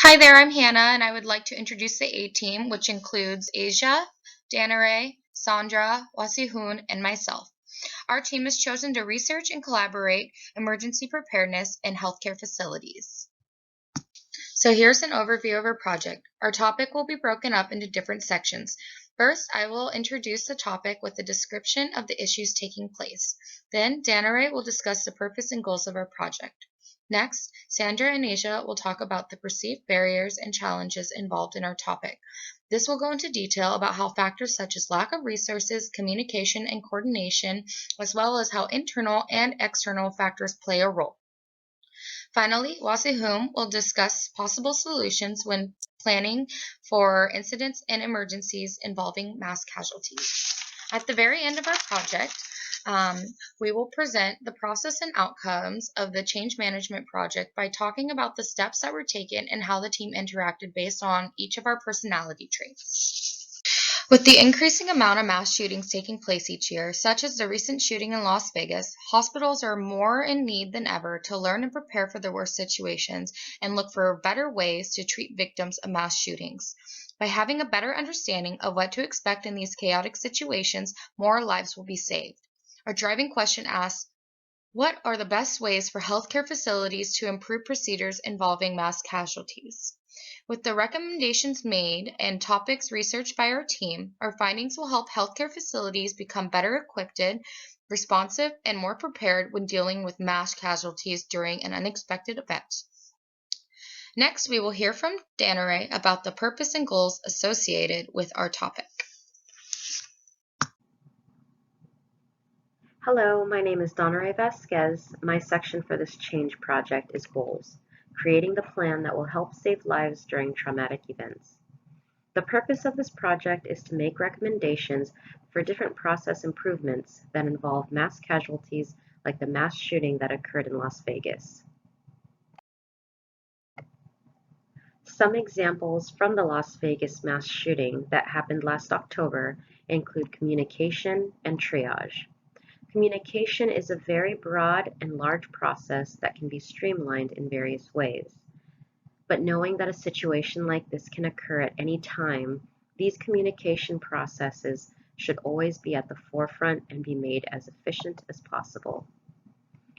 Hi there, I'm Hannah, and I would like to introduce the A team, which includes Asia, Danare, Sandra, Wasihun, and myself. Our team is chosen to research and collaborate emergency preparedness in healthcare facilities. So here's an overview of our project. Our topic will be broken up into different sections. First, I will introduce the topic with a description of the issues taking place. Then, Danare will discuss the purpose and goals of our project. Next, Sandra and Asia will talk about the perceived barriers and challenges involved in our topic. This will go into detail about how factors such as lack of resources, communication, and coordination, as well as how internal and external factors play a role. Finally, Wasihum will discuss possible solutions when planning for incidents and emergencies involving mass casualties. At the very end of our project, we will present the process and outcomes of the change management project by talking about the steps that were taken and how the team interacted based on each of our personality traits. With the increasing amount of mass shootings taking place each year, such as the recent shooting in Las Vegas, hospitals are more in need than ever to learn and prepare for the worst situations and look for better ways to treat victims of mass shootings. By having a better understanding of what to expect in these chaotic situations, more lives will be saved. Our driving question asks, what are the best ways for healthcare facilities to improve procedures involving mass casualties? With the recommendations made and topics researched by our team, our findings will help healthcare facilities become better equipped, responsive, and more prepared when dealing with mass casualties during an unexpected event. Next, we will hear from Danare about the purpose and goals associated with our topic. Hello, my name is Donare Vasquez. My section for this change project is Goals, creating the plan that will help save lives during traumatic events. The purpose of this project is to make recommendations for different process improvements that involve mass casualties like the mass shooting that occurred in Las Vegas. Some examples from the Las Vegas mass shooting that happened last October include communication and triage. Communication is a very broad and large process that can be streamlined in various ways. But knowing that a situation like this can occur at any time, these communication processes should always be at the forefront and be made as efficient as possible.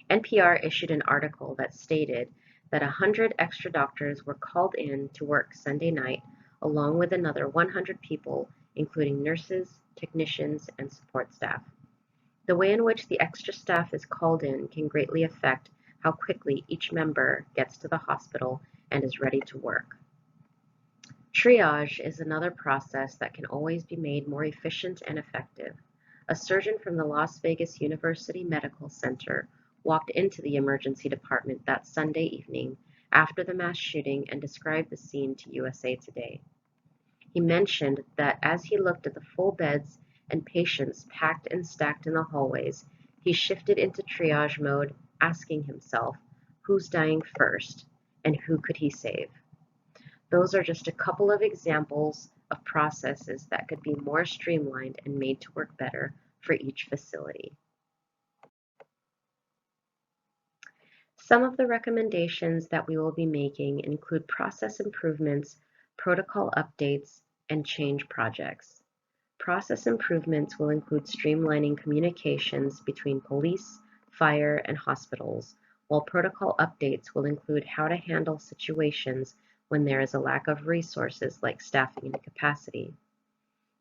NPR issued an article that stated that 100 extra doctors were called in to work Sunday night, along with another 100 people, including nurses, technicians, and support staff. The way in which the extra staff is called in can greatly affect how quickly each member gets to the hospital and is ready to work. Triage is another process that can always be made more efficient and effective. A surgeon from the Las Vegas University Medical Center walked into the emergency department that Sunday evening after the mass shooting and described the scene to USA Today. He mentioned that as he looked at the full beds and patients packed and stacked in the hallways, he shifted into triage mode, asking himself, who's dying first and who could he save? Those are just a couple of examples of processes that could be more streamlined and made to work better for each facility. Some of the recommendations that we will be making include process improvements, protocol updates, and change projects. Process improvements will include streamlining communications between police, fire, and hospitals, while protocol updates will include how to handle situations when there is a lack of resources like staffing and capacity.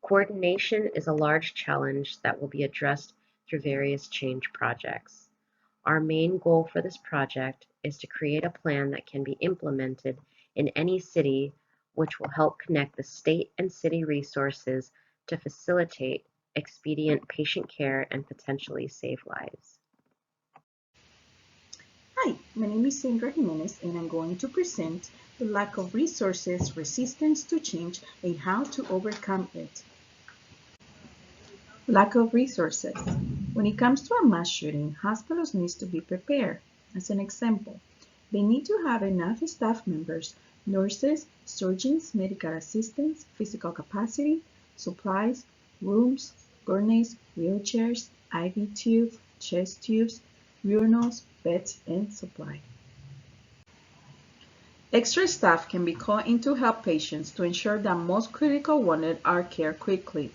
Coordination is a large challenge that will be addressed through various change projects. Our main goal for this project is to create a plan that can be implemented in any city, which will help connect the state and city resources to facilitate expedient patient care and potentially save lives. Hi, my name is Sandra Jimenez and I'm going to present the lack of resources, resistance to change, and how to overcome it. Lack of resources. When it comes to a mass shooting, hospitals need to be prepared. As an example, they need to have enough staff members, nurses, surgeons, medical assistants, physical capacity, supplies, rooms, gurneys, wheelchairs, IV tubes, chest tubes, urinals, beds, and supply. Extra staff can be called in to help patients to ensure that most critical wounded are cared quickly.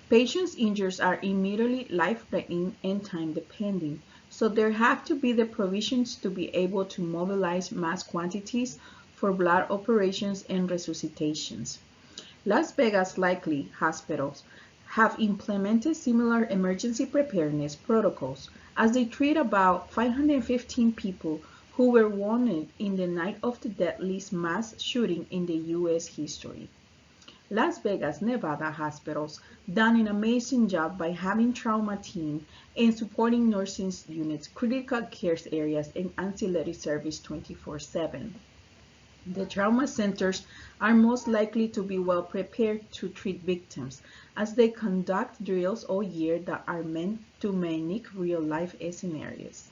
Patients' injuries are immediately life-threatening and time-depending, so there have to be the provisions to be able to mobilize mass quantities for blood operations and resuscitations. Las Vegas likely hospitals have implemented similar emergency preparedness protocols as they treat about 515 people who were wounded in the night of the deadliest mass shooting in the U.S. history. Las Vegas, Nevada hospitals done an amazing job by having trauma team and supporting nursing units, critical care areas, and ancillary service 24/7. The trauma centers are most likely to be well prepared to treat victims as they conduct drills all year that are meant to mimic real-life scenarios.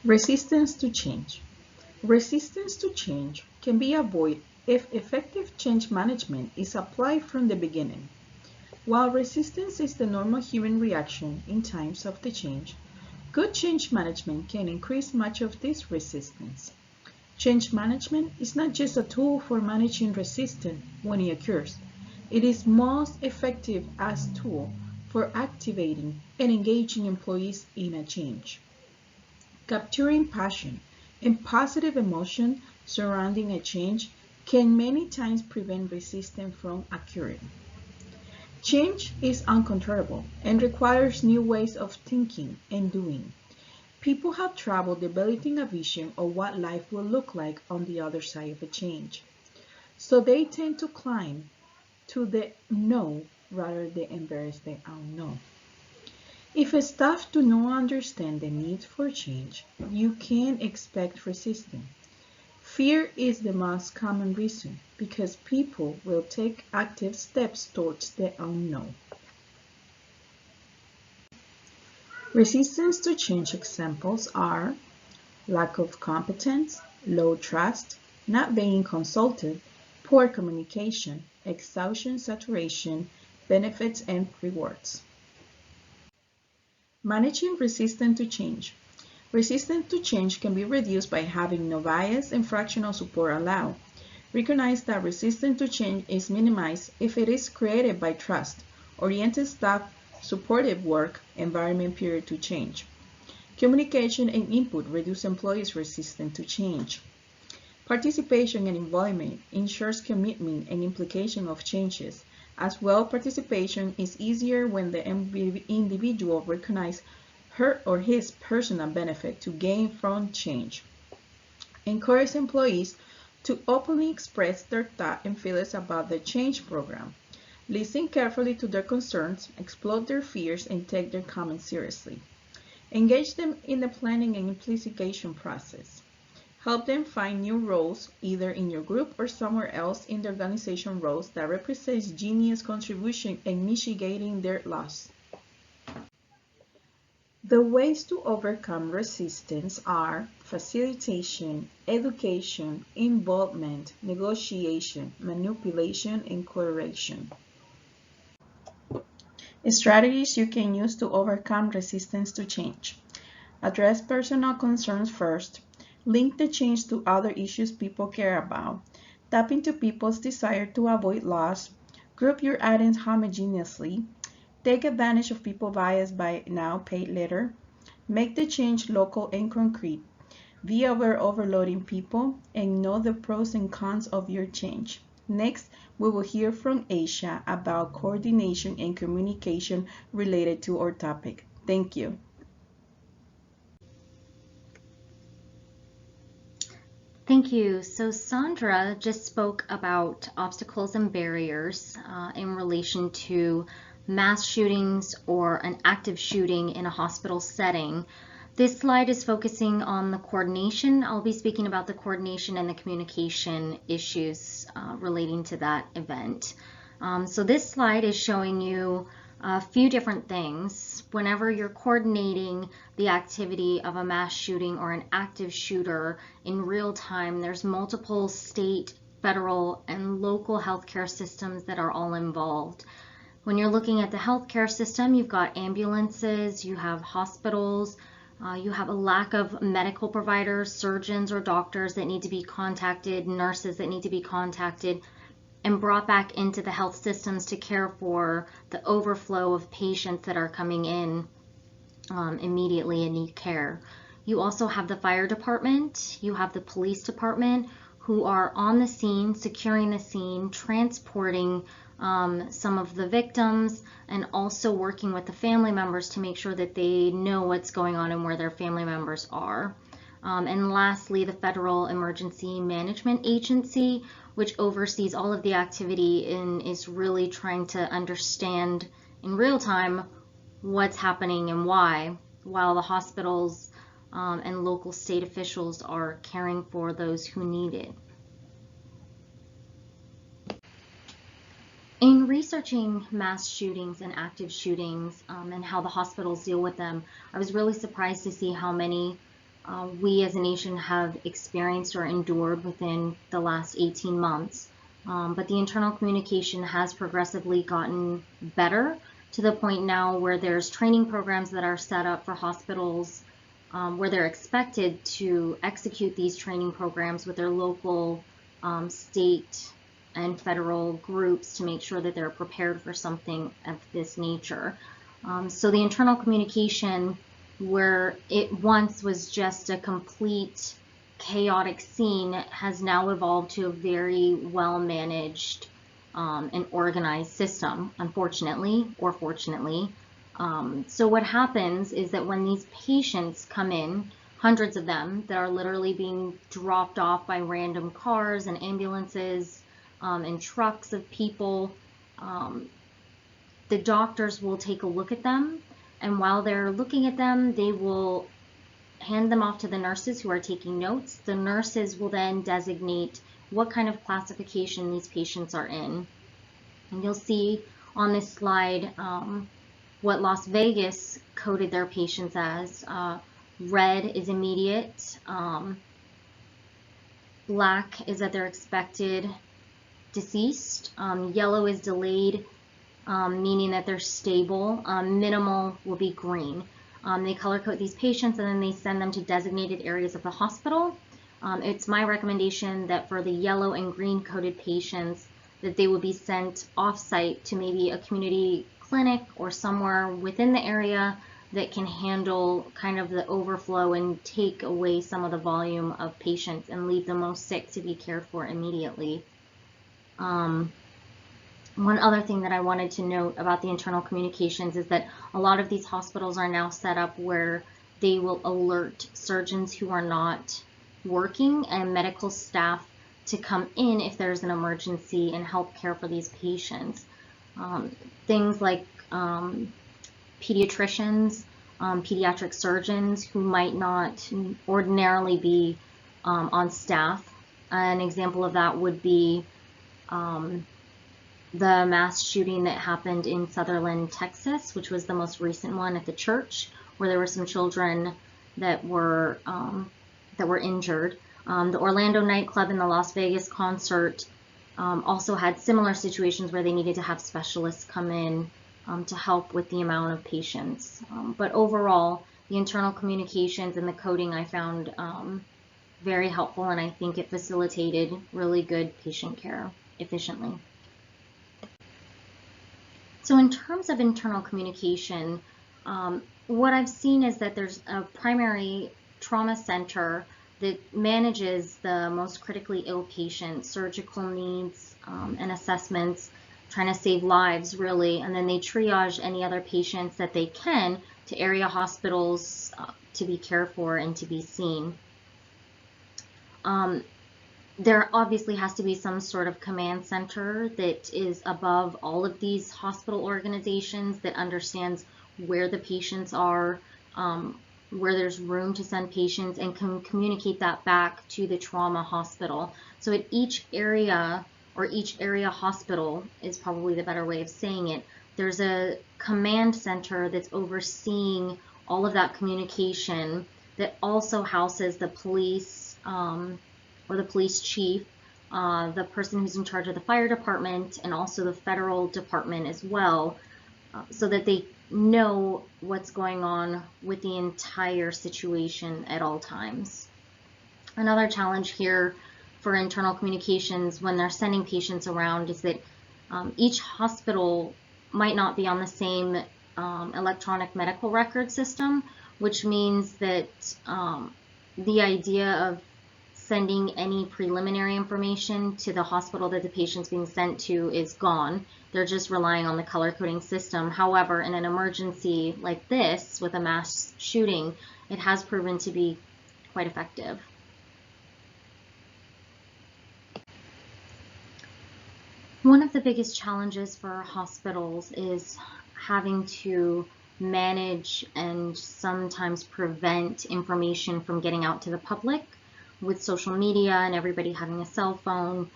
Resistance to change. Resistance to change can be avoided if effective change management is applied from the beginning. While resistance is the normal human reaction in times of the change, good change management can increase much of this resistance. Change management is not just a tool for managing resistance when it occurs. It is most effective as a tool for activating and engaging employees in a change. Capturing passion and positive emotion surrounding a change can many times prevent resistance from occurring. Change is uncontrollable and requires new ways of thinking and doing. People have trouble developing a vision of what life will look like on the other side of a change. So they tend to climb to the no rather than embrace the unknown. If staff do not understand the need for change, you can expect resistance. Fear is the most common reason because people will take active steps towards the unknown. Resistance to change examples are lack of competence, low trust, not being consulted, poor communication, exhaustion, saturation, benefits, and rewards. Managing resistance to change. Resistance to change can be reduced by having no bias and fractional support allowed. Recognize that resistance to change is minimized if it is created by trust, oriented staff, supportive work environment period to change. Communication and input reduce employees' resistance to change. Participation and involvement ensures commitment and implication of changes. As well, participation is easier when the individual recognizes her or his personal benefit to gain from change. Encourage employees to openly express their thoughts and feelings about the change program. Listen carefully to their concerns, explore their fears, and take their comments seriously. Engage them in the planning and implementation process. Help them find new roles, either in your group or somewhere else in the organization roles that represents genius contribution in mitigating their loss. The ways to overcome resistance are facilitation, education, involvement, negotiation, manipulation, and coercion. Strategies you can use to overcome resistance to change. Address personal concerns first. Link the change to other issues people care about. Tap into people's desire to avoid loss. Group your items homogeneously. Take advantage of people bias by now, pay later. Make the change local and concrete. Be aware overloading people and know the pros and cons of your change. Next, we will hear from Aisha about coordination and communication related to our topic. Thank you. Thank you. So Sandra just spoke about obstacles and barriers in relation to mass shootings or an active shooting in a hospital setting. This slide is focusing on the coordination. I'll be speaking about the coordination and the communication issues relating to that event. So this slide is showing you a few different things. Whenever you're coordinating the activity of a mass shooting or an active shooter in real time, there's multiple state, federal, and local healthcare systems that are all involved. When you're looking at the healthcare system, you've got ambulances, you have hospitals, You have a lack of medical providers, surgeons or doctors that need to be contacted, nurses that need to be contacted and brought back into the health systems to care for the overflow of patients that are coming in immediately and need care. You also have the fire department, you have the police department who are on the scene, securing the scene, transporting some of the victims, and also working with the family members to make sure that they know what's going on and where their family members are. And lastly, the Federal Emergency Management Agency, which oversees all of the activity and is really trying to understand in real time what's happening and why, while the hospitals and local state officials are caring for those who need it. In researching mass shootings and active shootings and how the hospitals deal with them, I was really surprised to see how many we as a nation have experienced or endured within the last 18 months. But the internal communication has progressively gotten better to the point now where there's training programs that are set up for hospitals where they're expected to execute these training programs with their local, state, and federal groups to make sure that they're prepared for something of this nature. So the internal communication, where it once was just a complete chaotic scene, has now evolved to a very well managed and organized system, unfortunately or fortunately. So what happens is that when these patients come in, hundreds of them that are literally being dropped off by random cars and ambulances and trucks of people, the doctors will take a look at them, and while they're looking at them, they will hand them off to the nurses who are taking notes. The nurses will then designate what kind of classification these patients are in. And you'll see on this slide what Las Vegas coded their patients as. Red is immediate, black is that they're expected deceased, yellow is delayed, meaning that they're stable, minimal will be green. They color code these patients and then they send them to designated areas of the hospital. It's my recommendation that for the yellow and green coded patients that they would be sent off-site to maybe a community clinic or somewhere within the area that can handle kind of the overflow and take away some of the volume of patients and leave the most sick to be cared for immediately. One other thing that I wanted to note about the internal communications is that a lot of these hospitals are now set up where they will alert surgeons who are not working and medical staff to come in if there's an emergency and help care for these patients. Things like pediatricians, pediatric surgeons who might not ordinarily be on staff. An example of that would be the mass shooting that happened in Sutherland, Texas, which was the most recent one at the church, where there were some children that were injured. The Orlando nightclub and the Las Vegas concert also had similar situations where they needed to have specialists come in to help with the amount of patients. But overall, the internal communications and the coding I found very helpful, and I think it facilitated really good patient care efficiently. So in terms of internal communication, what I've seen is that there's a primary trauma center that manages the most critically ill patients, surgical needs and assessments, trying to save lives really, and then they triage any other patients that they can to area hospitals to be cared for and to be seen. There obviously has to be some sort of command center that is above all of these hospital organizations that understands where the patients are, where there's room to send patients, and can communicate that back to the trauma hospital. So at each area, or each area hospital is probably the better way of saying it, there's a command center that's overseeing all of that communication that also houses the police, or the police chief, the person who's in charge of the fire department, and also the federal department as well, so that they know what's going on with the entire situation at all times. Another challenge here for internal communications when they're sending patients around is that each hospital might not be on the same electronic medical record system, which means that the idea of sending any preliminary information to the hospital that the patient's being sent to is gone. They're just relying on the color coding system. However, in an emergency like this with a mass shooting, it has proven to be quite effective. One of the biggest challenges for hospitals is having to manage and sometimes prevent information from getting out to the public with social media and everybody having a cell phone.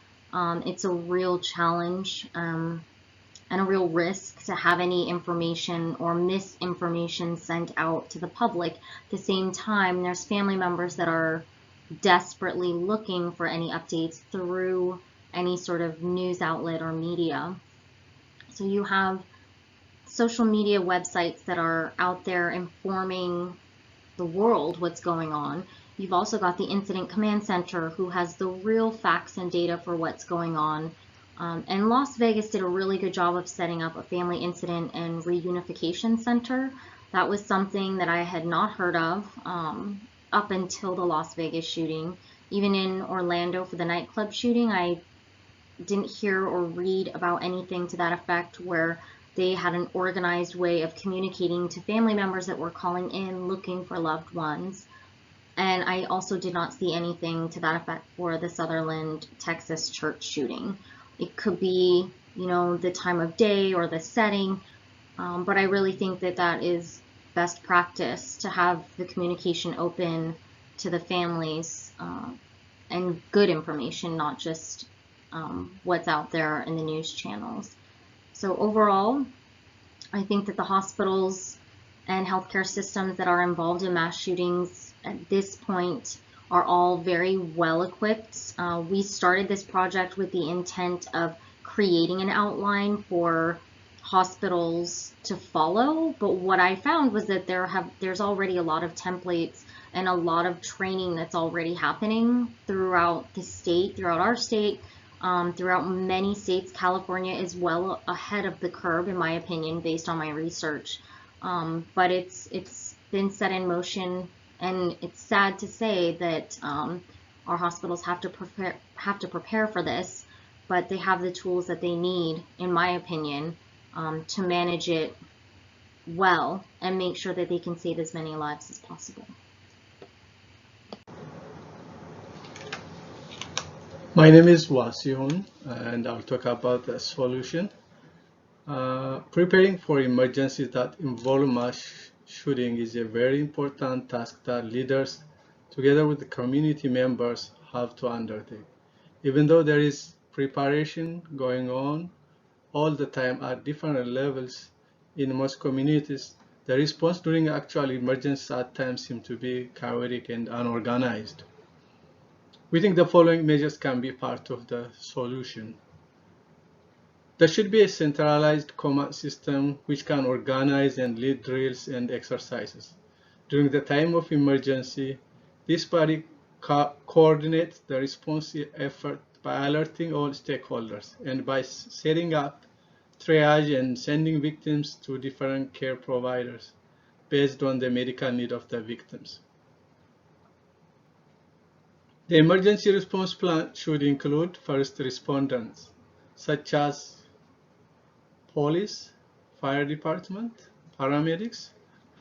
It's a real challenge and a real risk to have any information or misinformation sent out to the public. At the same time, there's family members that are desperately looking for any updates through any sort of news outlet or media. So you have social media websites that are out there informing the world what's going on. You've also got the Incident Command Center who has the real facts and data for what's going on. And Las Vegas did a really good job of setting up a family incident and reunification center. That was something that I had not heard of up until the Las Vegas shooting. Even in Orlando for the nightclub shooting, I didn't hear or read about anything to that effect where they had an organized way of communicating to family members that were calling in looking for loved ones. And I also did not see anything to that effect for the Sutherland, Texas church shooting. It could be, you know, the time of day or the setting, but I really think that that is best practice to have the communication open to the families and good information, not just what's out there in the news channels. So overall, I think that the hospitals and healthcare systems that are involved in mass shootings at this point are all very well equipped. We started this project with the intent of creating an outline for hospitals to follow, but what I found was that there's already a lot of templates and a lot of training that's already happening throughout the state, throughout our state, throughout many states. California is well ahead of the curve, in my opinion, based on my research. But it's been set in motion, and it's sad to say that our hospitals have to prepare for this, but they have the tools that they need, in my opinion, to manage it well and make sure that they can save as many lives as possible. My name is Wasihun, and I'll talk about the solution. Preparing for emergencies that involve mass shooting is a very important task that leaders, together with the community members, have to undertake. Even though there is preparation going on all the time at different levels in most communities, the response during actual emergencies at times seems to be chaotic and unorganized. We think the following measures can be part of the solution. There should be a centralized command system which can organize and lead drills and exercises. During the time of emergency, this body coordinates the response effort by alerting all stakeholders and by setting up triage and sending victims to different care providers based on the medical need of the victims. The emergency response plan should include first responders, such as police, fire department, paramedics,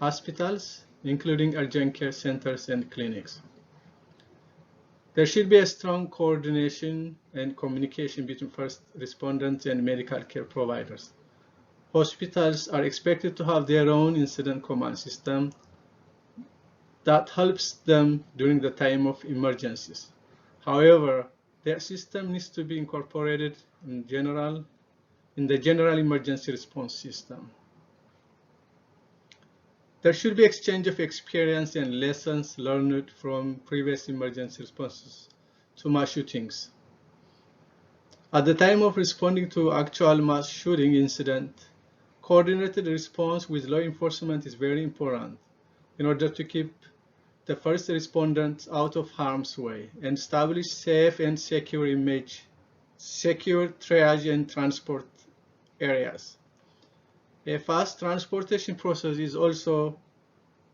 hospitals, including urgent care centers and clinics. There should be a strong coordination and communication between first responders and medical care providers. Hospitals are expected to have their own incident command system that helps them during the time of emergencies. However, their system needs to be incorporated in the general emergency response system. There should be exchange of experience and lessons learned from previous emergency responses to mass shootings. At the time of responding to actual mass shooting incident, coordinated response with law enforcement is very important in order to keep the first responders out of harm's way and establish safe and secure triage and transport areas. A fast transportation process is also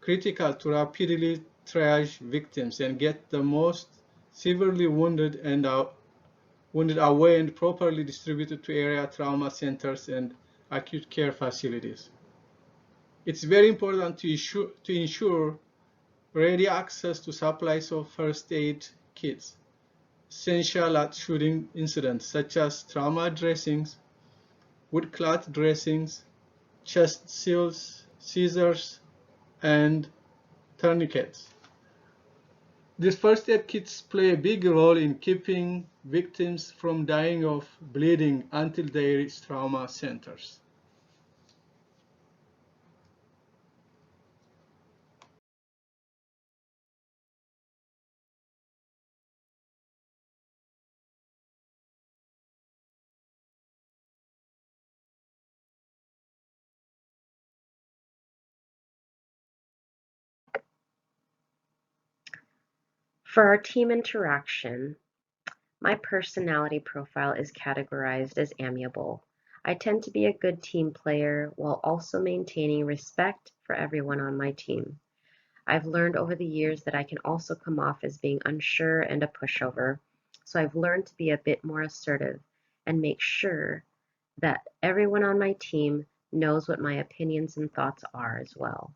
critical to rapidly triage victims and get the most severely wounded away and properly distributed to area trauma centers and acute care facilities. It's very important to ensure ready access to supplies of first aid kits, essential at shooting incidents such as trauma dressings, wood cloth dressings, chest seals, scissors, and tourniquets. These first aid kits play a big role in keeping victims from dying of bleeding until they reach trauma centers. For our team interaction, my personality profile is categorized as amiable. I tend to be a good team player while also maintaining respect for everyone on my team. I've learned over the years that I can also come off as being unsure and a pushover, so I've learned to be a bit more assertive and make sure that everyone on my team knows what my opinions and thoughts are as well.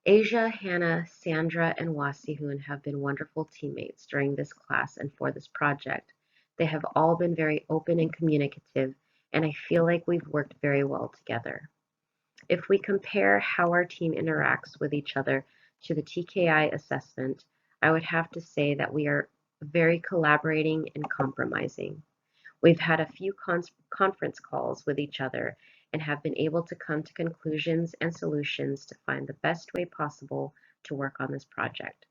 Asia, Hannah, Sandra, and Wasihun have been wonderful teammates during this class and for this project. They have all been very open and communicative, and I feel like we've worked very well together. If we compare how our team interacts with each other to the TKI assessment, I would have to say that we are very collaborating and compromising. We've had a few conference calls with each other and have been able to come to conclusions and solutions to find the best way possible to work on this project.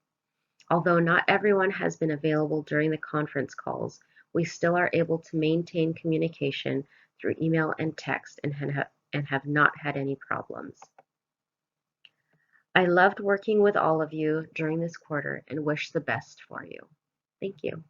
Although not everyone has been available during the conference calls, we still are able to maintain communication through email and text and have not had any problems. I loved working with all of you during this quarter and wish the best for you. Thank you.